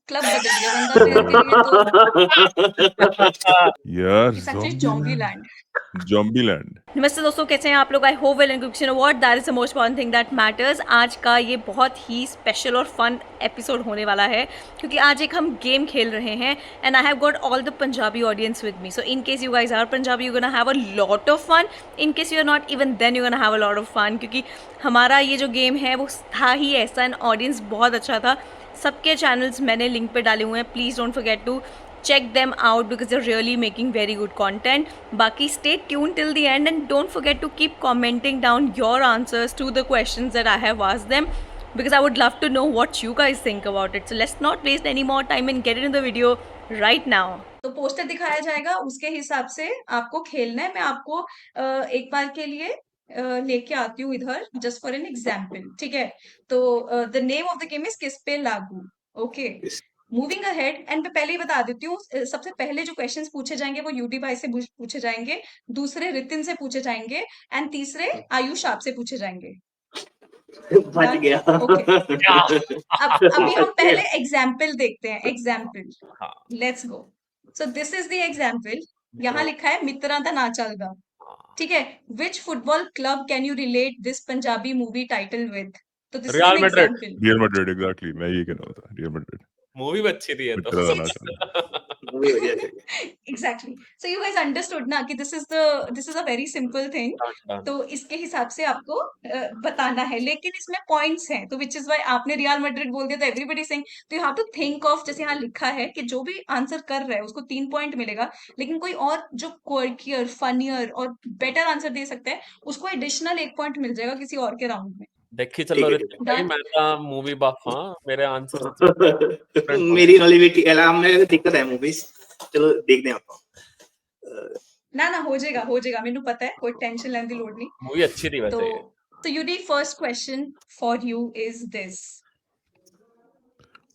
Club बदल दिया वंदा प्लेयर के लिए तो यार इट्स एक्चुअली ज़ॉम्बीलैंड। ज़ॉम्बीलैंड। नमस्ते दोस्तों, कैसे हैं आप लोग? I hope well and good you know what, that is the most important thing that matters. आज का ये बहुत ही स्पेशल और फन एपिसोड होने वाला है क्योंकि आज एक हम गेम खेल रहे हैं and I have got all the Punjabi audience with me. So in case you guys are Punjabi, you gonna have a lot of fun. In case you are not, even then you gonna have a lot of fun, क्योंकि हमारा ये जो game है वो था ही ऐसा and audience बहुत अच्छा था। सबके चैनल्स मैंने लिंक पे डाले हुए हैं, please don't forget to check them out because they're really making very good content. Baki, stay tuned till the end and don't forget to keep commenting down your answers to the questions that I have asked them because I would love to know what you guys think about it. So let's not waste any more time and get into the video right now. तो poster दिखाया जाएगा, उसके हिसाब से आपको खेलना है। मैं आपको एक बार के लिए लेके आती हूँ इधर जस्ट फॉर एन एग्जाम्पल, ठीक है? तो the name of the game is किस पे लागू। ओके, मूविंग अहेड एंड मैं पहले ही बता देती हूँ, सबसे पहले जो क्वेश्चंस पूछे जाएंगे वो यूटी भाई से पूछे जाएंगे, दूसरे रितिन से पूछे जाएंगे एंड तीसरे आयुष आप से पूछे जाएंगे। बच गया। ओके, अब अभी हम पहले एग्जाम्पल देखते हैं। Example, let's go. So this is the example. यहाँ लिखा है मित्रा दा ना चलदा, ठीक है? Which football club can you relate this Punjabi movie title with? तो this is Real an Madrid. Example. Real Madrid, exactly मैं ये कहना था, रियल मैड्रिड। मूवी भी अच्छी थी ये तो। मित्रा ना चलदा। मूवी बढ़िया थी। Exactly, so you guys understood ना कि this is a very simple thing. तो इसके हिसाब से आपको बताना है, लेकिन इसमें पॉइंट्स हैं, तो विच इज वाई आपने रियल मैड्रिड बोल दिया तो एवरीबडी सेइंग, तो you have to think of, जैसे यहाँ लिखा है कि जो भी आंसर कर रहा है उसको 3 पॉइंट मिलेगा, लेकिन कोई और जो क्वर्कियर, फनियर और बेटर आंसर दे सकता है उसको एडिशनल 1 पॉइंट मिल जाएगा किसी और के राउंड में। देखी चलो ठीक है, ऋतिक भाई, Done? मैं तो मूवी बफ हाँ, मेरे आंसर मेरी नॉलेज भी मेरे दिक्कत है मूवीज। चलो देखते हैं आपको। ना हो जाएगा, मेनू पता है, कोई टेंशन लेने की लोड़ नहीं। मूवी अच्छी थी तो वैसे। तो Yudi, first question for you is this.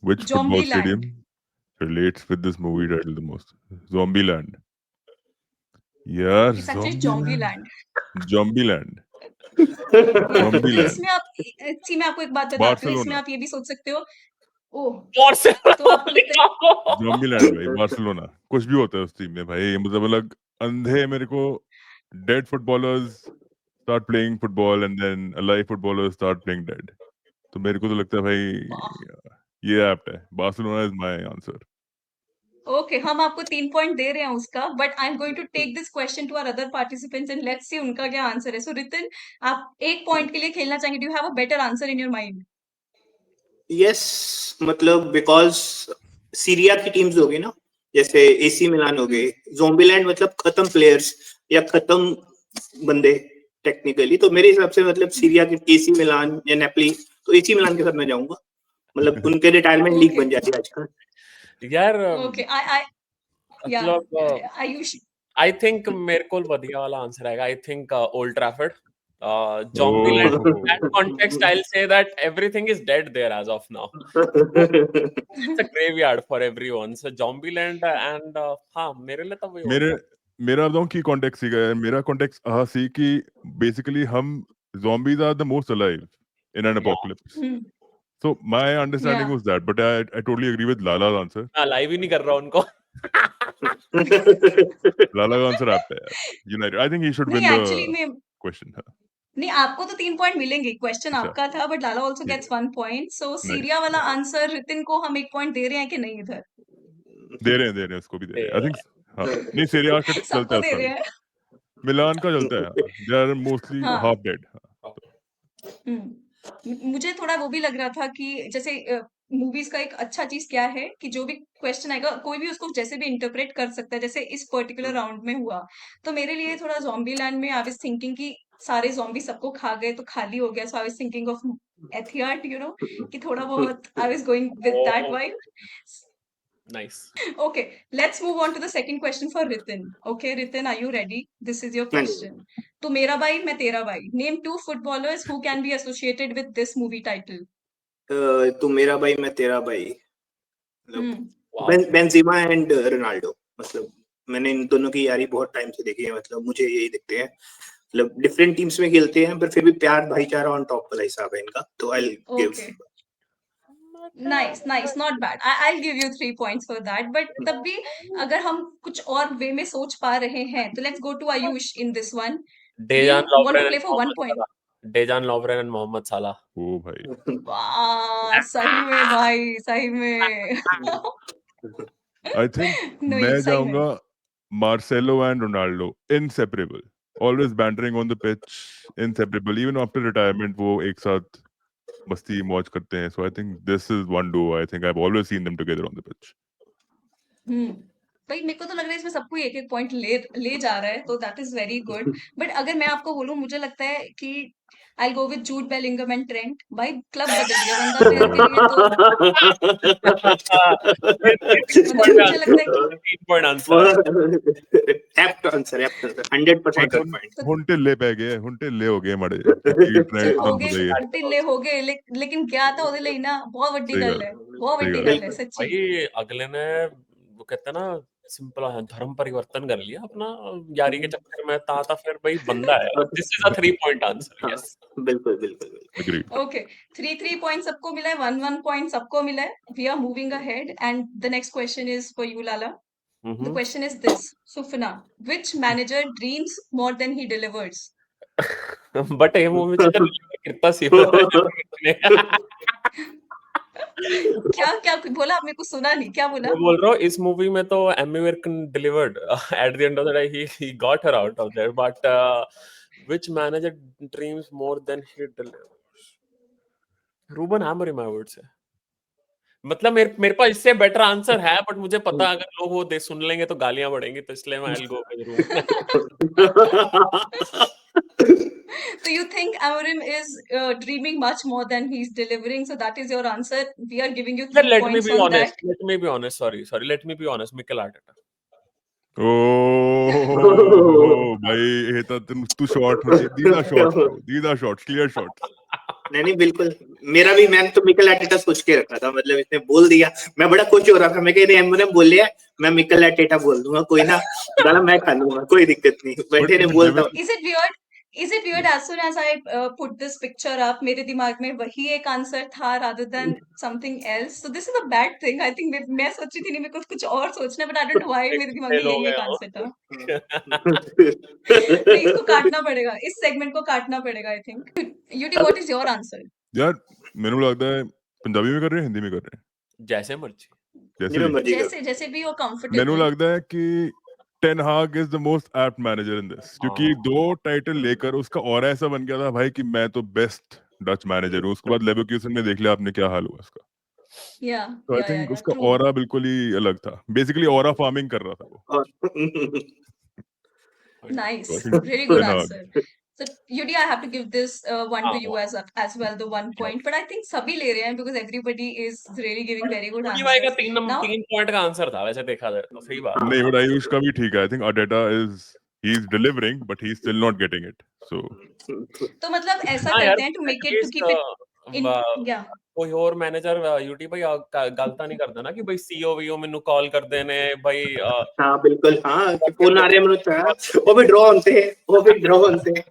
Which football Zombieland. stadium relates with this movie title the most? Zombieland. यार It's actually Zombieland. Zombieland. Yeah. Zombieland. इसमें आप मैं आपको एक बात बताती हूँ, इसमें आप ये भी सोच सकते हो, ओह तो आपको लगता है Zombieland भाई, बार्सिलोना। कुछ भी होता है उस टीम में भाई, मतलब अलग अंधे मेरे को dead footballers start playing football and then alive footballers start playing dead. तो मेरे को तो लगता है भाई ये एप्ट है। Barcelona is my answer. Okay, हम आपको 3 पॉइंट दे रहे हैं उसका, but I am going to take this question to our other participants and let's see उनका क्या आंसर है। सो रितिन, आप 1 पॉइंट के लिए खेलना चाहेंगे? Do you have a better answer in your mind? Yes, मतलब बिकॉज सीरिया की टीम्स हो गई ना, जैसे एसी मिलान हो गए, ज़ॉम्बीलैंड मतलब खत्म प्लेयर्स या खत्म बंदे टेक्निकली, तो मेरे हिसाब से मतलब सीरिया की एसी मिलान या नेपली, तो एसी मिलान के साथ मैं जाऊंगा। मतलब उनके रिटायरमेंट लीग बन जाती है आजकल। यार ओके, आई मतलब आयुष, आई थिंक मेरे को बढ़िया वाला आंसर आएगा। I think old Trafford. Zombieland, that context, I'll say that everything is dead there as of now. It's a graveyard for everyone. So Zombieland and हाँ, मेरे लिए तो वही होगा। मेरा बताऊं की कॉन्टेक्स्ट सीखा है। मेरा कॉन्टेक्स्ट सी कि बेसिकली हम zombies are the most alive in an apocalypse. So my understanding was that, but I totally agree with Lala's answer. हाँ, लाइव ही नहीं कर रहा उनको। Lala's answer आपका है। United. I think he should win नहीं the एक्चुअली में question. नहीं, आपको तो 3 पॉइंट मिलेंगे, क्वेश्चन अच्छा। आपका था, but Lala also gets 1 point. So Syria वाला आंसर रितिन को हम 1 पॉइंट दे रहे हैं कि नहीं? इधर दे रहे हैं, उसको भी दे रहे हैं। I think हाँ, नहीं सीरिया का चलता सबको है, दे उसका रहे भी। हैं। मिलान का चलता है। They are mostly हाँ। half dead. मुझे थोड़ा वो भी लग रहा था कि जैसे मूवीज का एक अच्छा चीज क्या है कि जो भी क्वेश्चन आएगा कोई भी उसको जैसे भी इंटरप्रेट कर सकता है, जैसे इस पर्टिकुलर राउंड में हुआ। तो मेरे लिए थोड़ा ज़ॉम्बीलैंड में आई वाज थिंकिंग कि सारे ज़ॉम्बी सबको खा गए तो खाली हो गया, so I was thinking of Etihad, you know, कि थोड़ा बहुत I was going with that vibe. Nice. Okay, let's move on to the second question for Ritin. Okay, Ritin, are you ready? This is your question. तो मेरा भाई मैं तेरा भाई. Name 2 footballers who can be associated with this movie title. तो मेरा भाई मैं तेरा भाई, Wow. Benzema and Ronaldo. मतलब मैंने इन दोनों की यारी बहुत टाइम से देखी है, मतलब मुझे यही दिखते हैं, मतलब डिफरेंट टीम्स में खेलते हैं पर फिर भी प्यार भाईचारा ऑन टॉप वाला हिसाब है इनका, तो I will give. Nice nice, not bad. I give you 3 points for that, but तब भी अगर हम कुछ और वे में सोच पा रहे हैं तो let's go to Ayush in this one. Do you Dejan want to Lovren play and for 1 Mohamed point? Salah, Dejan लॉवरेन and Mohammad साला। ओ भाई, वाह, सही में भाई, सही में। आई थिंक नहीं, मैं सही में। जाऊंगा Marcelo and Ronaldo, inseparable, always bantering on the pitch, inseparable, even after retirement वो एक साथ मस्ती मौज करते हैं। So I think this is one do, I think I have always seen them together on the pitch. भाई मेरे को तो लग रहा है इसमें सबको एक एक पॉइंट ले ले जा रहा है, तो that is very good. But अगर मैं आपको बोलूं, मुझे लगता है कि I go with Jude Bellingham and Trent. भाई क्लब बदल दिया बंदा प्लेयर के लिए, तो मतलब मुझे लगता है कि 3 पॉइंट आंसर है। Apt answer 100% on point. हुंटे ले पे गए, हुंटे ले हो गए मड़े कि ट्रेंड हो बंद गए, हो गई है। ढिल्ले हो गए, लेकिन क्या था ਉਹਦੇ ਲਈ ना, बहुत बड़ी सही गल गल है, बहुत सही बड़ी गल गल है सच्ची। भाई अगले ने वो कहते हैं ना सिंपल धर्म परिवर्तन कर लिया अपना यारी के चक्कर में, ता फिर भाई बंदा है। This is a 3 point answer. हाँ, यस बिल्कुल बिल्कुल। एग्रीड। ओके, 3 पॉइंट सबको मिला है, 1 पॉइंट सबको मिला है। We are moving ahead and the next question is for you Lala. The question is this, Sufna, which manager dreams more than he delivers? But ये मूवी में चल कितना सीन क्या क्या कुछ बोला आपने? कुछ सुना नहीं, क्या बोला? मैं बोल रहा हूँ इस मूवी में तो एमी विर्कन delivered at the end of the day, he got her out of there, but which manager dreams more than he delivers? Ruben Amorim I would say. मतलब मेरे पास इससे बेटर आंसर है, बट मुझे पता अगर लोग वो दे सुन लेंगे तो गालियां बढ़ेंगी, तो इसलिए मैं I will go with Ruben. So you think Amorim is dreaming much more than he's delivering? So that is your answer. We are giving you 3 Let me points be on honest. that. Let me be honest. Sorry. Let me be honest. Mikel Arteta. ओ भाई ये तो तू shot these are shots bro, these are shots, clear shots। नहीं बिल्कुल, मेरा भी, मैंने तो मिकेल आर्टेटा सोच के रखा था। मतलब इसने बोल दिया, मैं बड़ा खुश हो रहा था। मैं कह रही एमोरिम बोल लिया, मैं मिकेल आर्टेटा बोल दूंगा, कोई ना गाला मैं खा लूंगा, कोई दिक्कत नहीं। बैठे ने बोलता हूँ। Is it weird? Is it weird as soon as I put this picture up, मेरे दिमाग में वही एक आंसर था rather than something else. So this is a bad thing. I think मैं सोची थी नहीं, मेरे को कुछ और सोचना, but I don't know why मेरे दिमाग में यही एक आंसर था। नहीं, इसको काटना पड़ेगा, इस सेगमेंट को काटना पड़ेगा I think. UT, what is your answer? यार मेरे को लगता है पंजाबी में कर रहे हैं, हिंदी में कर रहे हैं, जैसे मर्जी। जैसे जिन्हें भी। मर्जी करो। जैसे जैसे भी हो, मेरे को कंफर्टेबल। लगता है कि टेन हाग is the most apt manager in this, क्योंकि 2 टाइटल लेकर उसका ऑरा ऐसा बन गया था भाई कि मैं तो बेस्ट डच मैनेजर हूँ। उसके बाद लेवरकुसन में देख लिया आपने क्या हाल हुआ उसका। या तो आई थिंक उसका ट्रू। ऑरा बिल्कुल ही अलग था, बेसिकली ऑरा फार्मिंग कर रहा था वो। और Nice, So I think really good Ten Hag। answer. So Yudi, I have to give this one to you as well, the 1 point. But I think सभी ले रहे हैं because everybody is really giving very good UT भाई का answers. Now 3 point का answer था वैसे देखा जाए तो, सही बात। नहीं बट आयुष का भी ठीक है। I think Arteta is delivering but he's still not getting it, so तो मतलब ऐसा हाँ यार, करते हैं to make it, to keep it in, yeah. कोई और मैनेजर यूटी भाई गलता नहीं करता ना कि भाई सीओ वीओ मेनू कॉल कर देने भाई हाँ बिल्कुल, हाँ कि फोन आ रहे हैं मनुष्य, वो भी ड्रॉ होते हैं।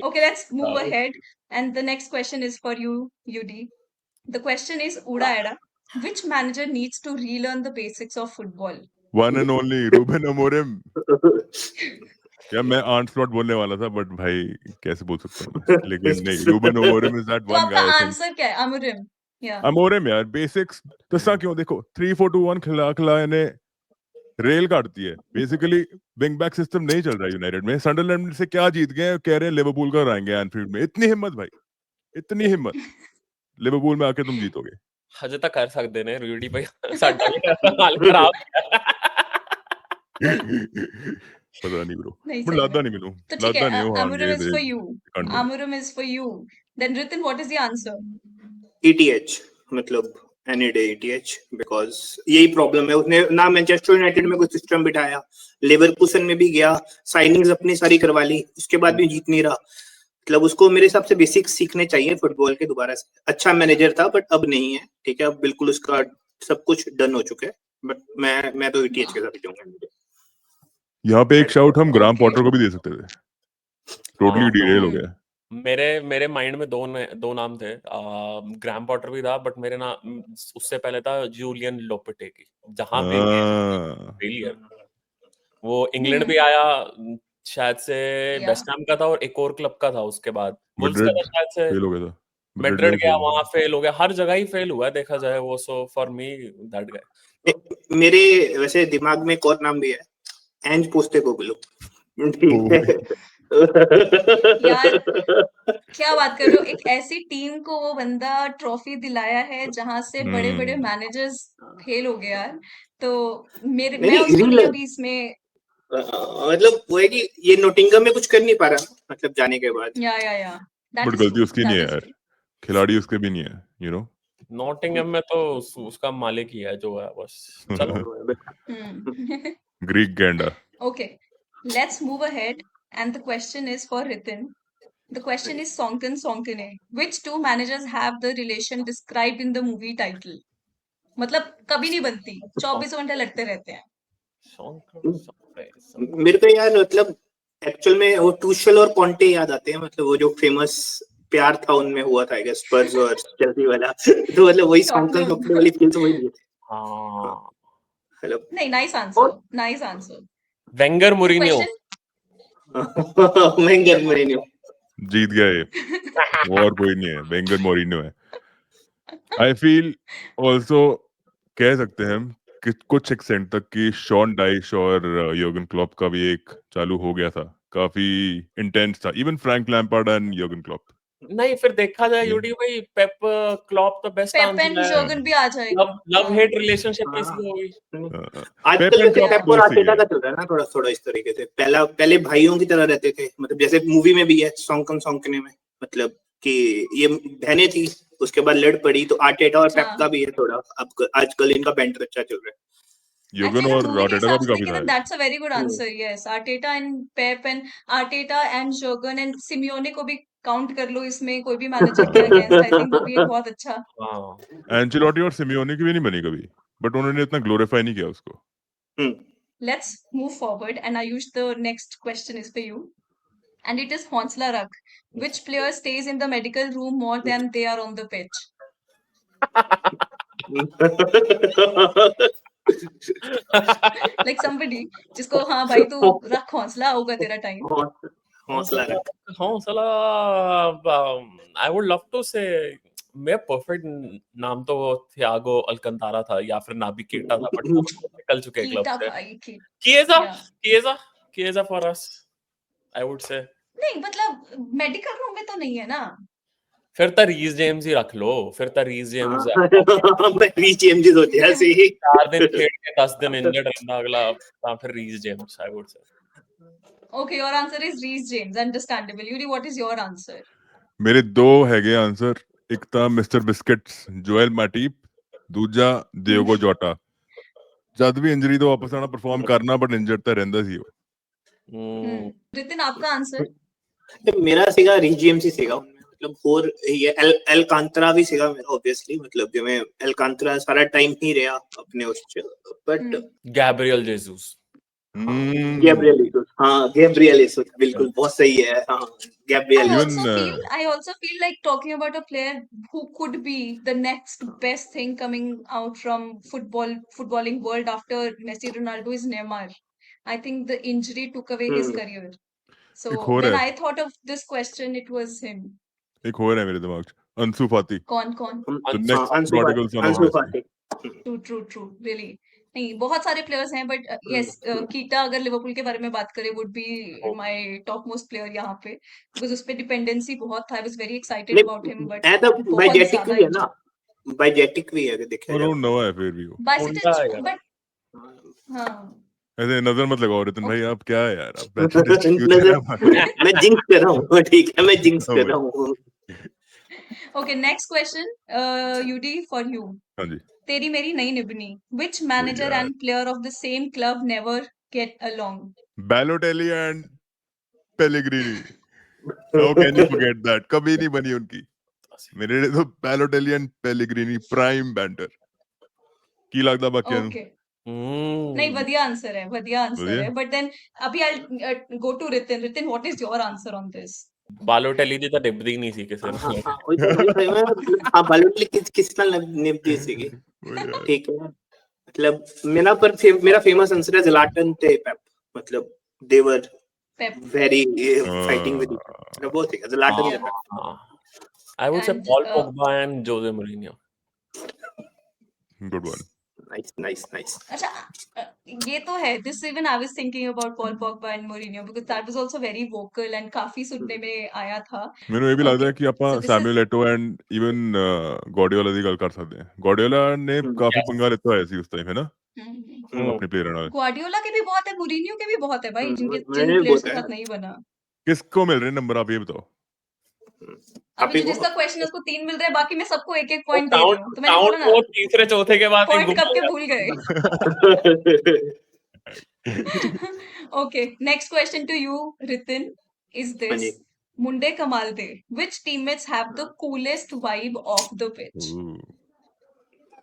Okay, let's move ahead. And the next question is for you, Yudi. The question is, Uda Eda, which manager needs to relearn the basics of football? one and only Ruben Amorim। यार मैं aunt slot बोलने वाला था but भाई कैसे बोल सकता हूँ मैं, लेकिन नहीं, रूबन अमोरिम इज दैट तो वन आपका गाय। आई थिंक आंसर क्या है? अमोरिम। या अमोरिम यार, बेसिक्स तो सा क्यों, देखो 3-4-2-1 खिला ने रेल काटती है बेसिकली। विंग बैक सिस्टम नहीं चल रहा है यूनाइटेड में। सनडरलैंड से क्या जीत गए, कह रहे हैं लिवरपूल का हराएंगे एनफील्ड में। इतनी हिम्मत भाई, इतनी हिम्मत, लिवरपूल में आके तुम जीतोगे। हजे तक कर सकते ने यूटी भाई, साडा भी हाल खराब पता नहीं ब्रो, नहीं बट सही लादा में। नहीं मिलूं, तो ठीक लादा है, नहीं हो। हाँ अमोरिम ये इज फॉर यू। कांड बोले। Amorim is for you. Then Ritin, what is the answer? ETH, मतलब एनी डे ETH, बिकॉज यही प्रॉब्लम है। उसने ना मैनचेस्टर यूनाइटेड में कोई सिस्टम बिठाया, लेवरकुसन में भी गया, साइनिंग्स अपनी सारी करवा ली, उसके बाद भी जीत नहीं रहा। मतलब उसको मेरे हिसाब से बेसिक्स सीखने चाहिए फुटबॉल के दोबारा से। अच्छा मैनेजर था बट अब नहीं है, ठीक है, अब बिल्कुल उसका सब कुछ डन हो चुका है। बट मैं तो ETH के साथ ही जाऊंगा। यहाँ पे एक शाउट हम ग्राम Okay. पॉटर को भी दे सकते थे, टोटली डिरेल हो गया। मेरे माइंड में दो नाम थे। ग्रैम पॉटर भी था, बट मेरे ना उससे पहले था जूलियन लोपेटेगी। जहां पे ब्रिलियंट, वो इंग्लैंड भी आया, शायद से या वेस्ट हैम का था और एक और क्लब का था उसके बाद, वुल्व्स का था मैड्रिड शायद से। फेल हो गया था, मैड्रिड में मैड्रिड भी गया, फेल। वहां फेल हो गया, हर जगह ही फेल हुआ है देखा जाए वो। So for me that guy. मेरे वैसे दिमाग में एक और नाम भी है, एंज पोस्टेकोग्लू। ठीक है। यार क्या बात कर रहे हो, एक ऐसी टीम को वो बंदा ट्रॉफी दिलाया है जहां से बड़े बड़े मैनेजर्स फेल हो गए यार। तो मैं नहीं उसको नहीं रील, अभी इसमें मतलब वो है कि ये नोटिंगम में कुछ कर नहीं पा रहा, मतलब जाने के बाद। या दैट बट इज गलती ट्रू, उसकी नहीं दैट है इज यार, ट्रू। खिलाड़ी उसके भी नहीं है, यू नो। नॉटिंघम में तो उसका मालिक ही है जो है बस। चलो। ग्रीक गैंडा। Okay, let's move ahead. And the question is for Ritin. The question is Sonkan Sonkane. Which two managers have the relation described in the movie title? मतलब कभी नहीं बनती, 24 घंटे लड़ते रहते हैं। मेरे को यार मतलब एक्चुअल में वो टूशल और कॉन्टे याद आते हैं, मतलब वो जो फेमस प्यार था उनमें हुआ था, आई गेस, स्पर्स और चेल्सी वाला। तो मतलब वही सॉन्कन सोंकने वाली फील तो वही दी थी। हाँ, मतलब नहीं, nice answer, nice answer. Wenger The Mourinho. question, Wenger Mourinho जीत गया ये, वो और कोई नहीं है, वेंगर मोरिनियो है। आई फील ऑल्सो कह सकते हैं हम कि कुछ एक्सटेंट तक कि शॉन डाइश और योर्गन क्लॉप का भी एक चालू हो गया था, काफी इंटेंस था, even Frank Lampard and Jurgen Klopp. नहीं, फिर देखा जाए यूडी भाई, पेप क्लॉप तो बेस्ट पेप आंसर एंड है। जोगन भी आ जाएगा। लव हेट रिलेशनशिप कैसी होगी? आजकल एंड जैसे क्लॉप पेप तो और बहुत सही आर्टेटा है। का चल रहा है ना, थोड़ा थोड़ा इस तरीके से। पहले भाइयों की तरह रहते थे, मतलब जैसे मूवी में भी है सॉन्कन सोंकने में, मतलब कि ये बहनें थी, उसके बाद लड़ पड़ी, तो आर्टेटा और पेप हाँ, का भी है थोड़ा। अब आजकल इनका बैंटर अच्छा चल रहा योर्गन एक्चुअली और मूवी के आर्टेटा का हिसाब भी से काफी देखें था ना, यार। दैट्स अ वेरी गुड है। Answer. Yes, Arteta and Pep and Arteta and Jurgen and Simeone को भी काउंट कर लो इसमें, कोई भी मैनेजर के अगेंस्ट, आई थिंक वो भी एक बहुत अच्छा। हाँ। एंचेलोटी और सिमियोनी की भी नहीं बनी कभी, बट उन्होंने इतना ग्लोरीफाई नहीं किया उसको। Let's move forward, and Ayush, the next question is for you, and it is Honsla Rakh. Which player stays in the medical room more than they are on the pitch? Like somebody जिसको हाँ भाई तू रख, हौसला होगा तेरा time. हौसला रख। हौसला, आई वुड लव टू से, मेरा परफेक्ट नाम तो थियागो अल्कंतारा था या फिर नाबी केटा था, बट अब तो निकल चुके हैं क्लब कीटा से। भाई की किएजा, या किएजा, किएजा फॉर अस, आई वुड से। नहीं, मतलब मेडिकल रूम में तो नहीं है ना। फिर तो रीस जेम्स ही रख लो, फिर तो रीस जेम्स रीच एमजी सोचा सी 4 दिन खेल के 10 दिन इंजर्ड रहना अगला, फिर Reece James I would say. Okay, your answer is Reece James. Understandable. Yuri, what is your answer? मेरे दो हैगे आंसर, एक था मिस्टर बिस्किट्स जोएल मैटिप, दूजा डियोगो जोटा। जद भी इंजरी तो वापस आना परफॉर्म करना, बट इंजर्ड तो रहंदा सी वो। रितिन, आपका आंसर? मेरा सीगा रीच एमजी सीगा उनमें, मतलब और ये एल कांतरा भी सीगा मेरा ऑब्वियसली, मतलब जो मैं एल कांतरा सारा टाइम ही रहा अपने उस, बट गैब्रियल जेसूस। गैब्रियल यीसुस, हाँ गैब्रियल यीसुस बिल्कुल बहुत सही है, हाँ Gabriel Even I also feel like talking about a player who could be the next best thing coming out from footballing world after Messi, Ronaldo is Neymar. I think the injury took away his career. So एक और when है, I thought of this question, it was him. एक और है मेरे दिमाग च, अंसु फाती, कौन? the अंसु next अंसु prodigal son of Messi. फाती। True, really. नहीं, बहुत सारे प्लेयर्स हैं, बट यस, कीटा अगर लिवरपूल के बारे में बात करें would be my top most player यहाँ पे, बिकॉज उस पे डिपेंडेंसी बहुत था। I was very excited about him, but नहीं तो बहुत बाइजेटिक ज्यादा भी है ना, इंजर्ड। बाइजेटिक भी है अगर देखा और जाए। वो नवा है फिर भी वो। होंडा है बाइसेटिच, यार। बट हाँ। ऐसे नजर मत लगाओ रितन भाई, Okay. आप क्या है यार, आप बैचलर फ्यूचर है हमारे। मैं जिंक्स कर रहा हूँ, ठीक है, मैं जिंक्स कर रहा हूँ। Okay, next question, UD for you. हाँ जी तेरी मेरी नई निबनी. Which manager यार, and player of the same club never get along? Balotelli and Pellegrini, how can you forget that, कभी नहीं बनी उनकी। मेरे लिए तो Balotelli and Pellegrini prime banter. की लगदा बाकियां नु? Okay. नहीं, बढ़िया आंसर है, बढ़िया आंसर बढ़िया। है, बट देन अभी I go to Ritin. Ritin, what is your answer on this? Balotelli दी ਤਾਂ ਨਿਭਦੀ ਨਹੀਂ ਸੀ ਕਿਸੇ हाँ ਨਾਲ हाँ वही मैं हाँ बालोटेली किस नाल निभदी सीगी ठीक है मतलब मेरा फेमस आंसर है ज़लाटन ते पेप मतलब they were Pep. very fighting with each other वो ठीक है ज़लाटन ते पेप हाँ I would say And, Paul Pogba and Jose Mourinho. Good one. nice अच्छा ये तो है this even I was thinking about Paul Pogba and Mourinho because that was also very vocal and काफी सुनने में आया था ਮੈਨੂੰ ਇਹ ਵੀ ਲੱਗਦਾ ਹੈ Okay, ਕਿ ਆਪਾਂ so this is- Samuel Eto'o and even Guardiola ਦੀ ਗੱਲ ਕਰ ਸਕਦੇ ਹਾਂ ਗਾਰਡੀਓਲਾ ਨੇ ਕਾਫੀ Yes. ਪੰਗਾ ਲਿੱਤਾ ਹੋਇਆ ਸੀ ਉਸ ਟਾਈਮ ਹੈ ਨਾ हम्म, अपने प्लेयर ਨਾਲ ग्वार्डियोला के भी बहुत है मोरिनियो के भी बहुत है भाई जिन मैंने भी प्लेयर्स बहुत के है। साथ नहीं बना किसको मिल रहे हैं नंबर आप ये बताओ अभी जो जिसका क्वेश्चन है उसको 3 मिल रहे हैं बाकी मैं सबको एक एक पॉइंट दे रही काउंट हूँ तो मैंने काउंट बोला ना वो तीसरे चौथे के बाद ही पॉइंट गुम कब हो के गया। भूल गए Okay, next question to you, Ritin, is हाँ this. Ji. Munde Kamalde, which teammates have the coolest vibe off the pitch?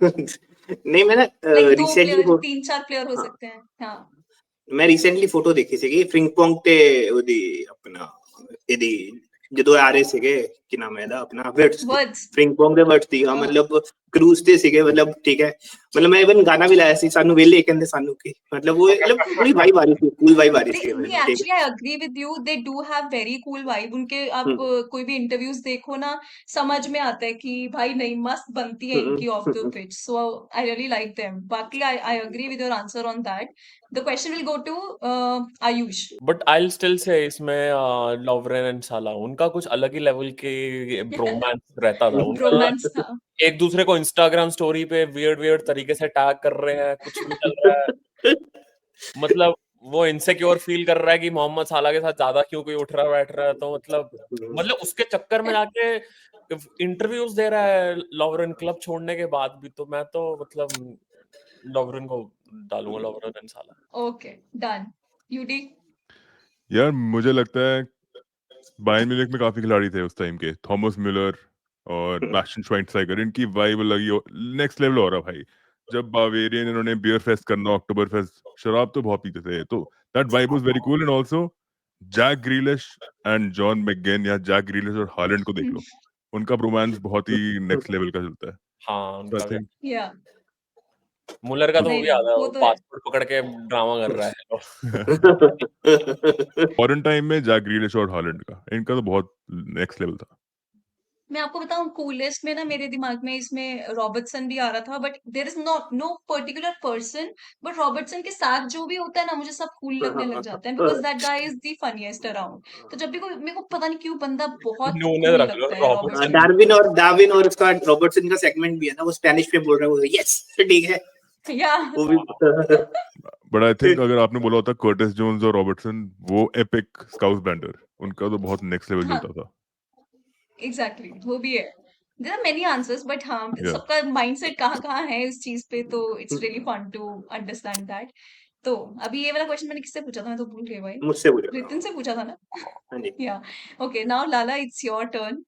नहीं मैंने Like 2 रिसेंटली players, 3-4 player हो हाँ। सकते हैं. हाँ. मैं रिसेंटली फोटो देखी ਸੀਗੀ ਫ੍ਰਿੰਕਪੋਂਗ ਤੇ ਉਹਦੀ ਆਪਣਾ ਇਹਦੀ ਜਦੋਂ ਆ ਰਹੇ ਸੀਗੇ ਕੀ ਨਾਮ ਹੈ ਇਹਦਾ ਆਪਣਾ ਵਰਡਸ Words. ਫ੍ਰਿੰਕਪੋਂਗ ਦੇ ਵਰਡਸ ਦੀ ਹਾਂ। ਮਤਲਬ ਕਰੂਜ਼ ਤੇ ਸੀਗੇ ਮਤਲਬ ਠੀਕ ਹੈ ਮਤਲਬ ਮੈਂ ਇਵਨ ਗਾਣਾ ਵੀ ਲਾਇਆ ਸੀ ਸਾਨੂੰ ਵੇਲੇ ਕਹਿੰਦੇ ਸਾਨੂੰ ਕੀ ਮਤਲਬ ਉਹ ਮਤਲਬ ਬੜੀ ਵਾਈਬ ਆ ਰਹੀ ਸੀ कूल वाइब आ रही थी नहीं actually I agree with you. They do have very cool vibe. उनके आप कोई भी इंटरव्यूज देखो ना समझ में आता है कि भाई नहीं मस्त बनती है इनकी of the pitch. So I really like them. बाकी I agree with your answer on that. The question will go to Ayush. But I still say इसमें लवरेन एंड साला उनका कुछ अलग ही लेवल के ब्रोमांस रहता था उनका Bromance था. एक दूसरे को इंस्टाग्राम स्टोरी पे वियर्ड तरीके से टैग कर रहे हैं कुछ भी चल रहा है मतलब वो इनसिक्योर फील कर रहा है कि मोहम्मद साला के साथ ज्यादा क्यों कोई उठ रहा बैठ रहा है तो मतलब उसके चक्कर में जाके इंटरव्यूज दे रहा है लवरेन क्लब छोड़ने के बाद भी तो मैं तो मतलब लवरेन को डालूंगा लवरेन एंड साला Okay, done. UD. यार मुझे लगता है बायर्न म्यूनिख में काफी खिलाड़ी थे उस टाइम के थॉमस मिलर और बैस्टियन श्वाइनस्टाइगर इनकी वाइब अलग ही नेक्स्ट लेवल हो रहा भाई जब बावेरियन इन्होंने बियर फेस्ट करना अक्टूबर फेस्ट शराब तो बहुत पीते थे तो that vibe was very cool and also Jack Grealish and John McGinn या जैक ग्रीलिश और हालैंड को देख लो उनका रोमांस बहुत ही नेक्स्ट लेवल का चलता है हाँ So I उनका think Yeah. मुलर का तो वो नहीं, भी आता है वो वो तो है। पासपोर्ट पकड़ के ड्रामा कर रहा है फॉरेन टाइम में जैक ग्रीलिश और हालैंड का इनका तो बहुत नेक्स्ट लेवल था मैं आपको बताऊं कूलेस्ट में ना मेरे दिमाग में इसमें रॉबर्टसन भी आ रहा था but there is no particular person but Robertson के साथ जो भी होता है ना मुझे सब कूल लगने लग जाते हैं because that guy is the funniest around तो जब भी कोई मेरे को पता नहीं क्यों बंदा बहुत नूने कूल रख लो, लगता है रॉबर्टसन। रॉबर्टसन डार्विन और उसका रॉबर्टसन का सेगमेंट भी है ना वो स्पेनिश में बोल रहा है वो यस ठीक है या वो भी बट आई थिंक अगर आपने बोला होता कर्टिस जोन्स और रॉबर्टसन वो एपिक स्काउस ब्लेंडर उनका तो बहुत नेक्स्ट लेवल हाँ। चलता था एग्जैक्टली वो भी है there are many answers but हाँ Yeah. सबका माइंडसेट कहाँ है इस चीज पे तो it's really fun to understand that तो अभी ये वाला क्वेश्चन मैंने किससे पूछा था मैं तो भूल गई भाई मुझसे बोल रहा रितिन से पूछा था ना हाँ जी Yeah. Okay, now Lala, it's your turn.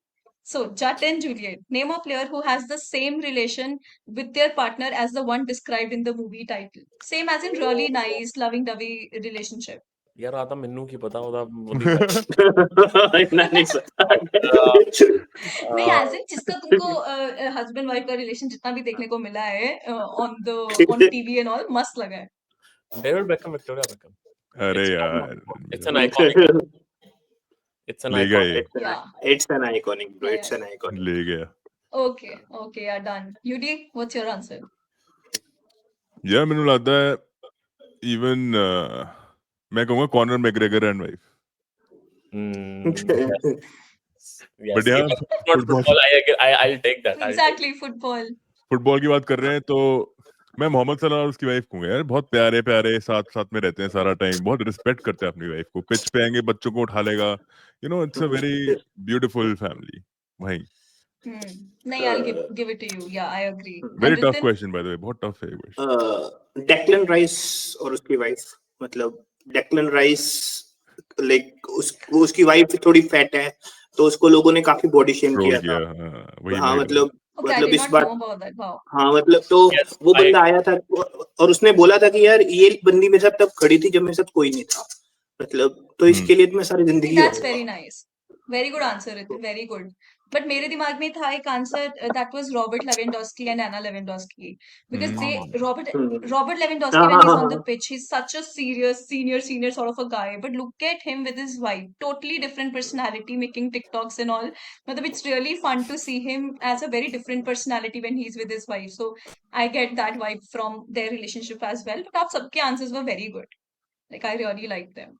So, Jat and Juliet, name a player who has the same relation with their partner as the one described in the movie title. Same as in really nice, loving-dovey relationship. यार आता ਮੈਨੂੰ ਕੀ ਪਤਾ ਉਹਦਾ इतना नहीं पता नहीं, as in जिसका तुमको हस्बैंड वाइफ का रिलेशन जितना भी देखने को मिला है on TV and all मस्त लगा है. डेविड बेकहम विक्टोरिया बेकहम अरे यार it's an iconic it's an ले गया ये iconic Yeah. It's an iconic bro it's an iconic ले गया Okay, yeah, done. UD, what's your answer? यार ਮੈਨੂੰ ਲੱਗਦਾ ਹੈ ਇਵਨ ਮੈਂ ਕਹੂੰਗਾ Conor McGregor and wife But yeah, football- I'll take that. Exactly, football. Football की बात कर रहे हैं तो मैं मोहम्मद सलाह और उसकी वाइफ कहूंगा यार बहुत प्यारे प्यारे साथ साथ में रहते हैं सारा टाइम बहुत रिस्पेक्ट करते हैं अपनी वाइफ को पिच पे आएंगे बच्चों को उठा लेगा you know it's a very beautiful family वही नहीं, I'll give it to you. Yeah, I agree. Very And tough Ritin? Question by the way बहुत टफ है ये क्वेश्चन डेक्लन राइस और उसकी वाइफ मतलब डेक्लन राइस लाइक उसकी wife थोड़ी फैट है तो उसको लोगों ने काफी बॉडी शेम ट्रोल किया किया था हाँ, वही हाँ वही मतलब Okay, I मतलब did इस not bar know about that. Wow. हाँ मतलब तो Yes, वो बंदा आया था और उसने बोला था कि यार ये बंदी मेरे साथ तब खड़ी थी जब मेरे साथ कोई नहीं था मतलब तो इसके लिए तो मैं सारी जिंदगी That's रहूंगा। very nice. Very good answer Ritin, very good. But मेरे दिमाग में था एक answer that was Robert Lewandowski and Anna Lewandowski because they Robert Lewandowski when he's on the pitch he's such a serious senior sort of a guy, but look at him with his wife, totally different personality, making TikToks and all. Matlab, it's really fun to see him as a very different personality when he's with his wife, so I get that vibe from their relationship as well. But aap sabke answers were very good, like I really liked them.